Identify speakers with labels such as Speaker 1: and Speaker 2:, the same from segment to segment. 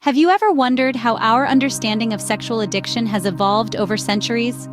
Speaker 1: Have you ever wondered how our understanding of sexual addiction has evolved over centuries?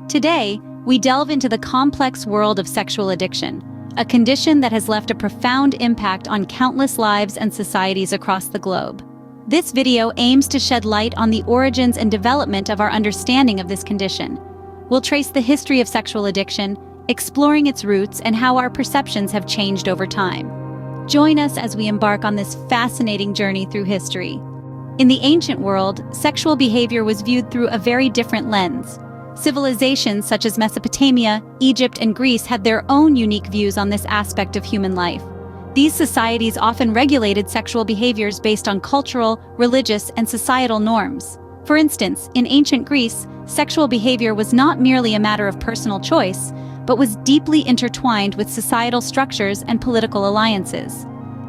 Speaker 1: Today, we delve into the complex world of sexual addiction, a condition that has left a profound impact on countless lives and societies across the globe. This video aims to shed light on the origins and development of our understanding of this condition. We'll trace the history of sexual addiction, exploring its roots and how our perceptions have changed over time. Join us as we embark on this fascinating journey through history. In the ancient world, sexual behavior was viewed through a very different lens. Civilizations such as Mesopotamia, Egypt, and Greece had their own unique views on this aspect of human life. These societies often regulated sexual behaviors based on cultural, religious, and societal norms. For instance, in ancient Greece, sexual behavior was not merely a matter of personal choice, but was deeply intertwined with societal structures and political alliances.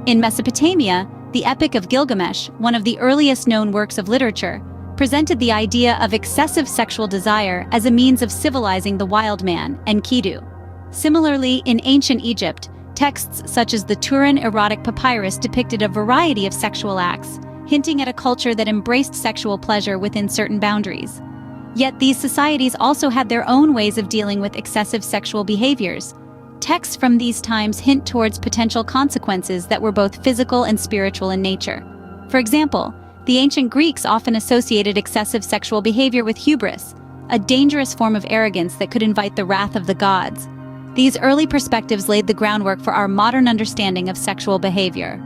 Speaker 1: In Mesopotamia, the Epic of Gilgamesh, one of the earliest known works of literature, presented the idea of excessive sexual desire as a means of civilizing the wild man, Enkidu. Similarly, in ancient Egypt, texts such as the Turin erotic papyrus depicted a variety of sexual acts, hinting at a culture that embraced sexual pleasure within certain boundaries. Yet these societies also had their own ways of dealing with excessive sexual behaviors. Texts from these times hint towards potential consequences that were both physical and spiritual in nature. For example, the ancient Greeks often associated excessive sexual behavior with hubris, a dangerous form of arrogance that could invite the wrath of the gods. These early perspectives laid the groundwork for our modern understanding of sexual behavior.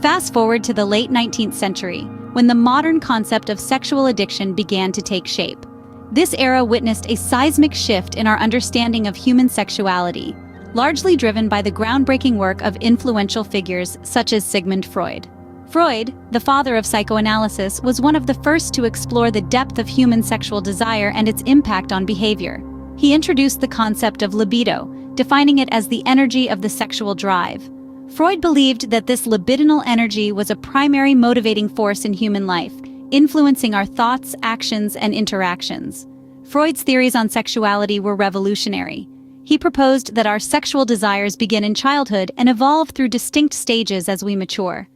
Speaker 1: Fast forward to the late 19th century, when the modern concept of sexual addiction began to take shape. This era witnessed a seismic shift in our understanding of human sexuality, largely driven by the groundbreaking work of influential figures such as Sigmund Freud. Freud, the father of psychoanalysis, was one of the first to explore the depth of human sexual desire and its impact on behavior. He introduced the concept of libido, defining it as the energy of the sexual drive. Freud believed that this libidinal energy was a primary motivating force in human life, influencing our thoughts, actions, and interactions. Freud's theories on sexuality were revolutionary. He proposed that our sexual desires begin in childhood and evolve through distinct stages as we mature.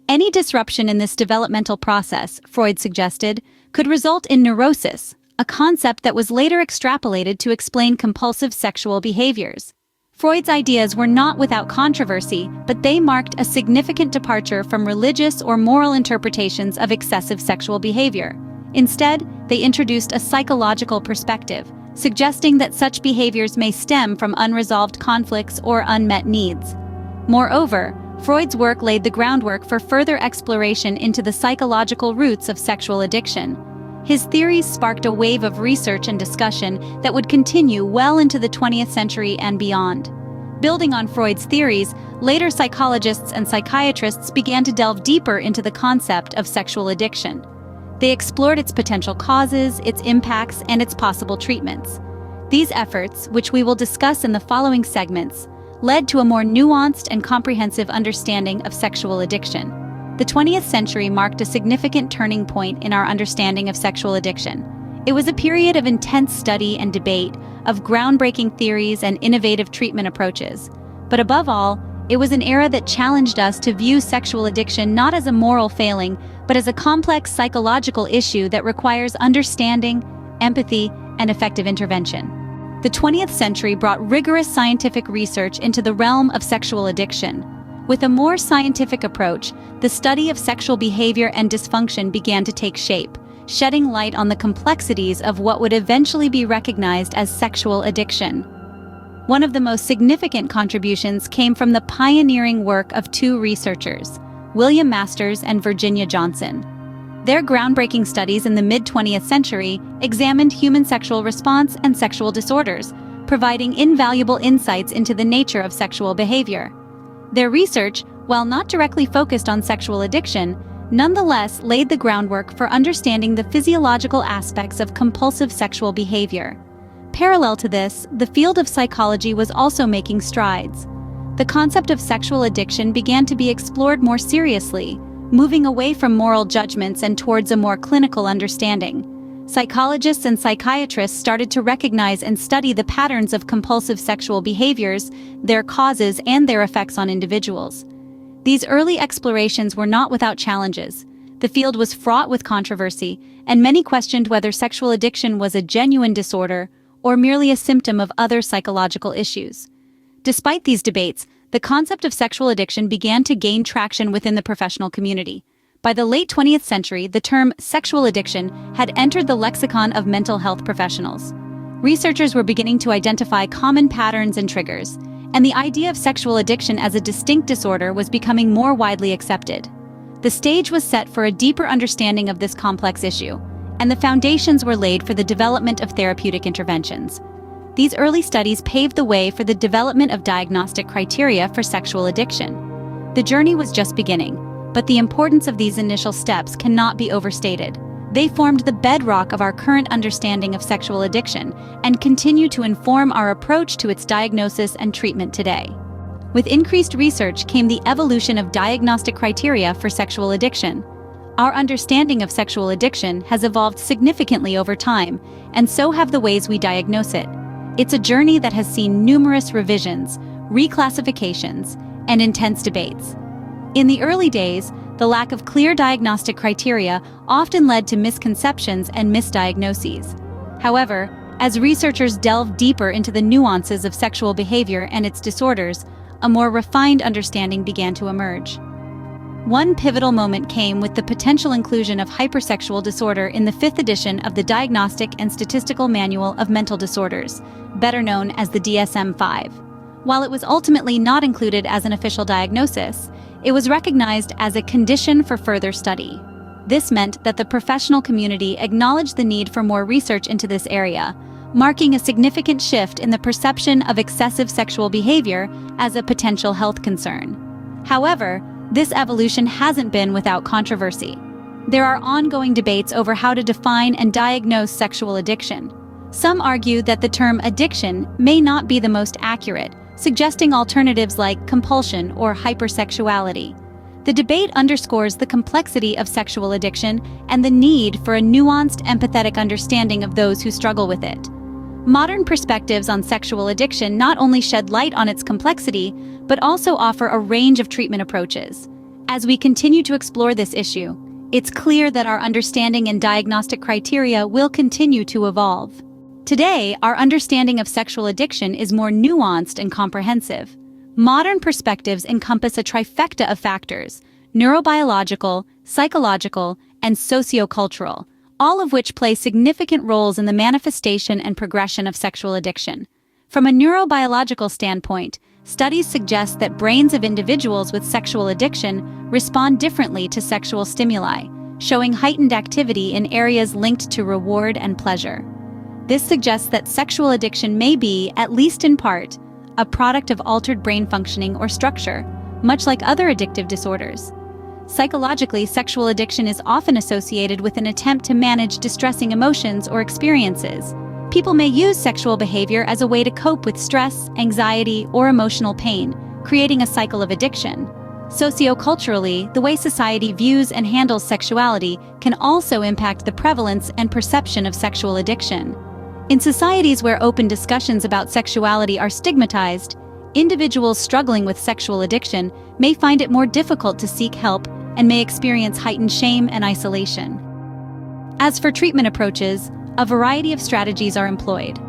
Speaker 1: Any disruption in this developmental process, Freud suggested, could result in neurosis, a concept that was later extrapolated to explain compulsive sexual behaviors. Freud's ideas were not without controversy, but they marked a significant departure from religious or moral interpretations of excessive sexual behavior. Instead, they introduced a psychological perspective, suggesting that such behaviors may stem from unresolved conflicts or unmet needs. Moreover, Freud's work laid the groundwork for further exploration into the psychological roots of sexual addiction. His theories sparked a wave of research and discussion that would continue well into the 20th century and beyond. Building on Freud's theories, later psychologists and psychiatrists began to delve deeper into the concept of sexual addiction. They explored its potential causes, its impacts, and its possible treatments. These efforts, which we will discuss in the following segments, led to a more nuanced and comprehensive understanding of sexual addiction. The 20th century marked a significant turning point in our understanding of sexual addiction. It was a period of intense study and debate, of groundbreaking theories and innovative treatment approaches. But above all, it was an era that challenged us to view sexual addiction not as a moral failing, but as a complex psychological issue that requires understanding, empathy, and effective intervention. The 20th century brought rigorous scientific research into the realm of sexual addiction. With a more scientific approach, the study of sexual behavior and dysfunction began to take shape, shedding light on the complexities of what would eventually be recognized as sexual addiction. One of the most significant contributions came from the pioneering work of two researchers, William Masters and Virginia Johnson. Their groundbreaking studies in the mid-20th century examined human sexual response and sexual disorders, providing invaluable insights into the nature of sexual behavior. Their research, while not directly focused on sexual addiction, nonetheless laid the groundwork for understanding the physiological aspects of compulsive sexual behavior. Parallel to this, the field of psychology was also making strides. The concept of sexual addiction began to be explored more seriously, moving away from moral judgments and towards a more clinical understanding. Psychologists and psychiatrists started to recognize and study the patterns of compulsive sexual behaviors, their causes, and their effects on individuals. These early explorations were not without challenges. The field was fraught with controversy, and many questioned whether sexual addiction was a genuine disorder or merely a symptom of other psychological issues. Despite these debates, the concept of sexual addiction began to gain traction within the professional community. By the late 20th century, the term sexual addiction had entered the lexicon of mental health professionals. Researchers were beginning to identify common patterns and triggers, and the idea of sexual addiction as a distinct disorder was becoming more widely accepted. The stage was set for a deeper understanding of this complex issue, and the foundations were laid for the development of therapeutic interventions. These early studies paved the way for the development of diagnostic criteria for sexual addiction. The journey was just beginning, but the importance of these initial steps cannot be overstated. They formed the bedrock of our current understanding of sexual addiction and continue to inform our approach to its diagnosis and treatment today. With increased research came the evolution of diagnostic criteria for sexual addiction. Our understanding of sexual addiction has evolved significantly over time, and so have the ways we diagnose it. It's a journey that has seen numerous revisions, reclassifications, and intense debates. In the early days, the lack of clear diagnostic criteria often led to misconceptions and misdiagnoses. However, as researchers delved deeper into the nuances of sexual behavior and its disorders, a more refined understanding began to emerge. One pivotal moment came with the potential inclusion of hypersexual disorder in the 5th edition of the Diagnostic and Statistical Manual of Mental Disorders, better known as the DSM-5. While it was ultimately not included as an official diagnosis, it was recognized as a condition for further study. This meant that the professional community acknowledged the need for more research into this area, marking a significant shift in the perception of excessive sexual behavior as a potential health concern. However, this evolution hasn't been without controversy. There are ongoing debates over how to define and diagnose sexual addiction. Some argue that the term addiction may not be the most accurate, suggesting alternatives like compulsion or hypersexuality. The debate underscores the complexity of sexual addiction and the need for a nuanced, empathetic understanding of those who struggle with it. Modern perspectives on sexual addiction not only shed light on its complexity, but also offer a range of treatment approaches. As we continue to explore this issue, it's clear that our understanding and diagnostic criteria will continue to evolve. Today, our understanding of sexual addiction is more nuanced and comprehensive. Modern perspectives encompass a trifecta of factors: neurobiological, psychological, and sociocultural, all of which play significant roles in the manifestation and progression of sexual addiction. From a neurobiological standpoint, studies suggest that brains of individuals with sexual addiction respond differently to sexual stimuli, showing heightened activity in areas linked to reward and pleasure. This suggests that sexual addiction may be, at least in part, a product of altered brain functioning or structure, much like other addictive disorders. Psychologically, sexual addiction is often associated with an attempt to manage distressing emotions or experiences. People may use sexual behavior as a way to cope with stress, anxiety, or emotional pain, creating a cycle of addiction. Socioculturally, the way society views and handles sexuality can also impact the prevalence and perception of sexual addiction. In societies where open discussions about sexuality are stigmatized, individuals struggling with sexual addiction may find it more difficult to seek help and may experience heightened shame and isolation. As for treatment approaches, a variety of strategies are employed.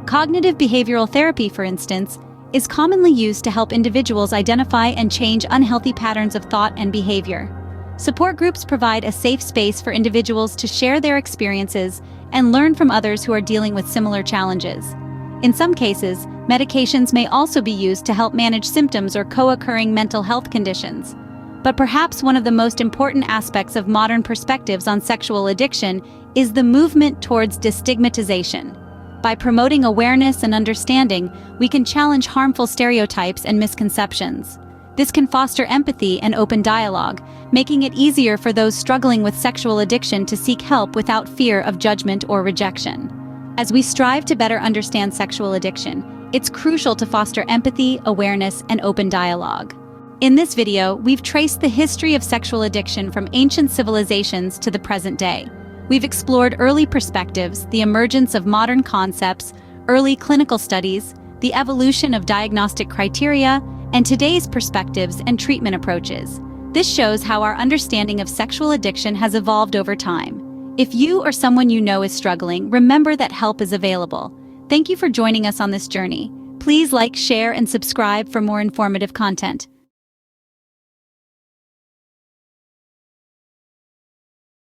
Speaker 1: Cognitive behavioral therapy, for instance, is commonly used to help individuals identify and change unhealthy patterns of thought and behavior. Support groups provide a safe space for individuals to share their experiences and learn from others who are dealing with similar challenges. In some cases, medications may also be used to help manage symptoms or co-occurring mental health conditions. But perhaps one of the most important aspects of modern perspectives on sexual addiction is the movement towards destigmatization. By promoting awareness and understanding, we can challenge harmful stereotypes and misconceptions. This can foster empathy and open dialogue, making it easier for those struggling with sexual addiction to seek help without fear of judgment or rejection. As we strive to better understand sexual addiction, it's crucial to foster empathy, awareness, and open dialogue. In this video, we've traced the history of sexual addiction from ancient civilizations to the present day. We've explored early perspectives, the emergence of modern concepts, early clinical studies, the evolution of diagnostic criteria, and today's perspectives and treatment approaches. This shows how our understanding of sexual addiction has evolved over time. If you or someone you know is struggling, remember that help is available. Thank you for joining us on this journey. Please like, share, and subscribe for more informative content.